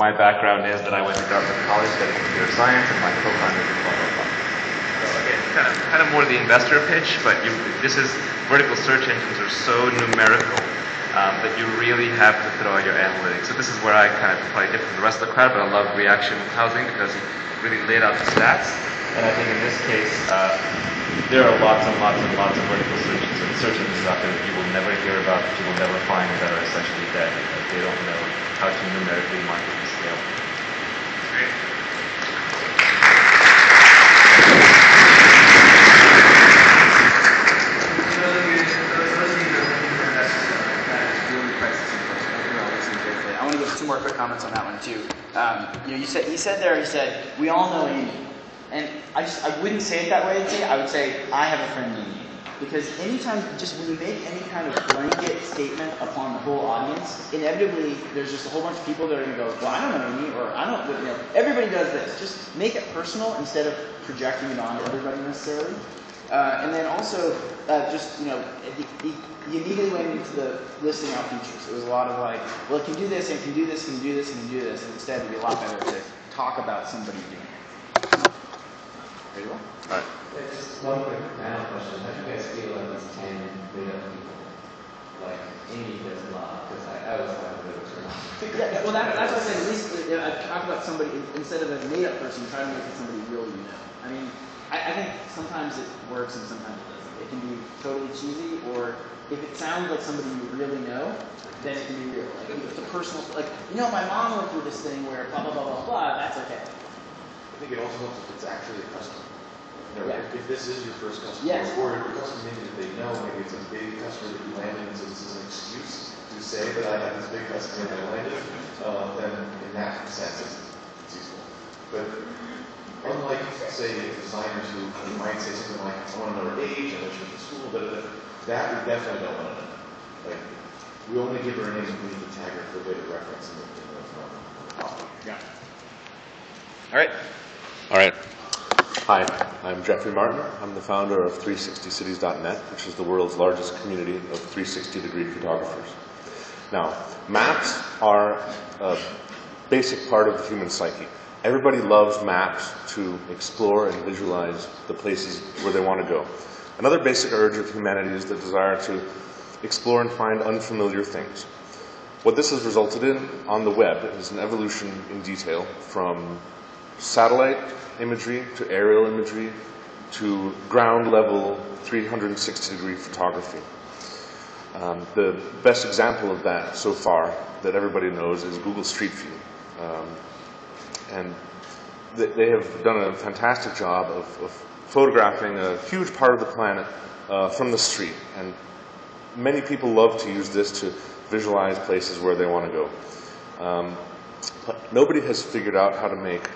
my background is that I went to Dartmouth College studying computer science, and my co-founder is blah, blah, blah. So again, kind of more the investor pitch, but this is, vertical search engines are so numerical that you really have to throw out your analytics. So this is where I kind of probably differ from the rest of the crowd, but I love reaction housing because it really laid out the stats. And I think in this case, there are lots and lots and lots of vertical search engines out there that you will never hear about, that you will never find, that are essentially dead because they don't know how to numerically market and scale. Great. I want to give 2 more quick comments on that one too. He said, we all know Amy. And I wouldn't say it that way. I would say, I have a friend named Amy. Because anytime, just when you make any kind of blanket statement upon the whole audience, inevitably there's just a whole bunch of people that are going to go, well, I don't know Amy, or I don't, everybody does this. Just make it personal instead of projecting it on everybody necessarily. And then also, he immediately went into the listing out features. It was a lot of like, well, it can do this, and it can do this, and it can do this, and it can do this. And instead, it'd be a lot better to talk about somebody doing it. There you go. All right. Just one quick final question. How do you guys feel about these 10 made-up people? Like, Amy does a lot, because I always find it a turn on. Yeah, well, that's what I said. At least I talk about somebody, instead of a made-up person, try to make it somebody really you know. I mean, I think sometimes it works and sometimes it doesn't. It can be totally cheesy, or if it sounds like somebody you really know, then it can be real. Like, if it's a personal, like, my mom went through this thing where blah, blah, blah, blah, blah, that's okay. I think it also helps if it's actually a customer. If this is your first customer, yes. Or a customer maybe that they know, maybe it's a big customer that you landed, and so this is an excuse to say that I have this big customer that I landed, then in that sense it's useful. But unlike, say, designers who might say something like, I want to know her age, I know she's in school, that we definitely don't want to know. Like, we only give her a name if we need to tag her for a bit of reference in the Yeah. All right. All right. Hi, I'm Jeffrey Martin. I'm the founder of 360cities.net, which is the world's largest community of 360-degree photographers. Now, maps are a basic part of the human psyche. Everybody loves maps to explore and visualize the places where they want to go. Another basic urge of humanity is the desire to explore and find unfamiliar things. What this has resulted in on the web is an evolution in detail from satellite imagery to aerial imagery to ground-level 360-degree photography. The best example of that so far that everybody knows is Google Street View. And they have done a fantastic job of photographing a huge part of the planet from the street. And many people love to use this to visualize places where they want to go. But nobody has figured out how to make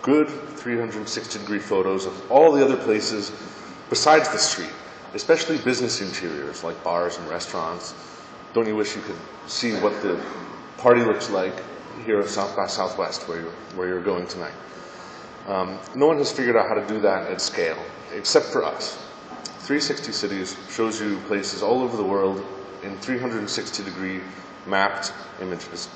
good 360-degree photos of all the other places besides the street, especially business interiors like bars and restaurants. Don't you wish you could see what the party looks like here at South by Southwest where you're going tonight? No one has figured out how to do that at scale, except for us. 360 Cities shows you places all over the world in 360-degree mapped images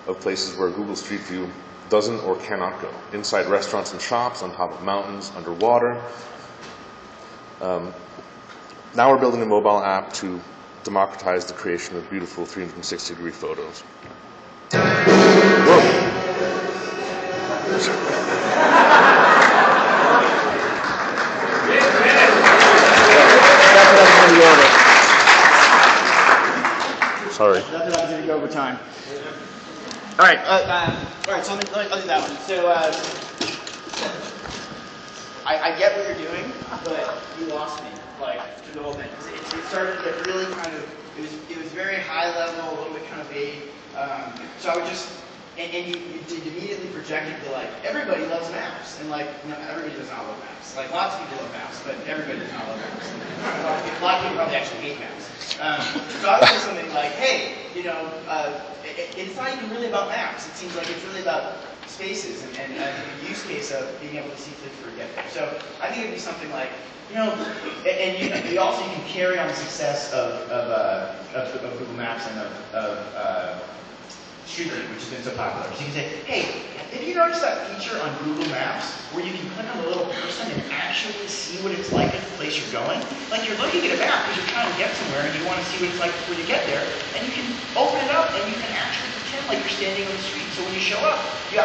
of places where Google Street View doesn't or cannot go. Inside restaurants and shops, on top of mountains, underwater. Now we're building a mobile app to democratize the creation of beautiful 360-degree photos. Whoa. Sorry. That's going to go over time. All right. So I'll do that one. So I get what you're doing, but you lost me, like, through the whole thing. It started to get really kind of, it was very high level, a little bit kind of vague. So I would just, and you immediately projected to, like, everybody loves maps. And, like, no, everybody does not love maps. Like, lots of people love maps, but everybody does not love maps. A lot of people probably actually hate maps. So I would say something like, hey, it's not even really about maps. It seems like it's really about spaces and the use case of being able to see things for get there. So I think it'd be something like, and you also can carry on the success of Google Maps and of Street View, which has been so popular. So you can say, hey, have you noticed that feature on Google Maps where you can click on the little person and actually see what it's like at the place you're going? Like you're looking at a map because you're trying to get somewhere and you want to see what it's like before you get there, and you can open it up and you can actually pretend like you're standing on the street. So when you show up, you're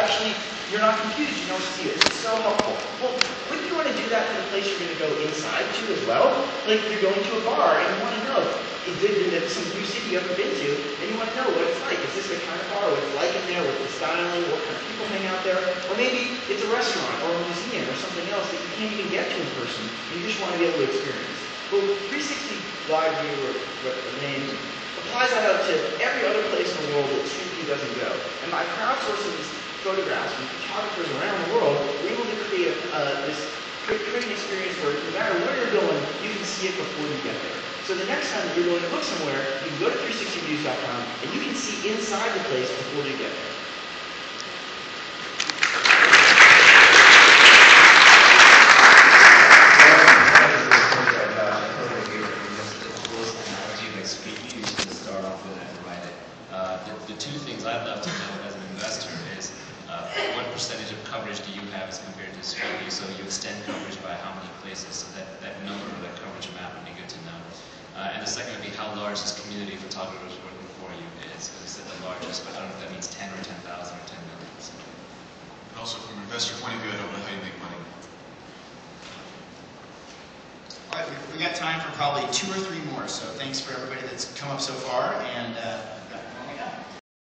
not confused, you know what to see. It's so helpful. Well, wouldn't you want to do that for the place you're going to go inside to as well? Like you're going to a bar and you want to know, in some new city you haven't been to, and you want to know what it's like. Is this the kind of bar, what it's like in there, what's the styling, what kind of people hang out there? Or maybe it's a restaurant or a museum or something else that you can't even get to in person, and you just want to be able to experience. Well, 360 Live View, or what the name, applies that out to every other place in the world that Street View doesn't go. And by crowdsourcing these photographs from photographers around the world, we're able to create create an experience where no matter where you're going, you can see it before you get there. So the next time that you're going to look somewhere, you can go to 360views.com and you can see inside the place before you get there. The two things I'd love to know as an investor is what percentage of coverage do you have as compared to Street View? So you extend coverage by how many places? So that number, that coverage map would be good to know. And the second would be how large this community of photographers working for you is. You said the largest, but I don't know if that means 10 or 10,000 or 10 million. And also from an investor point of view, I don't know how you make money. All right, we got time for probably 2 or 3 more, so thanks for everybody that's come up so far, and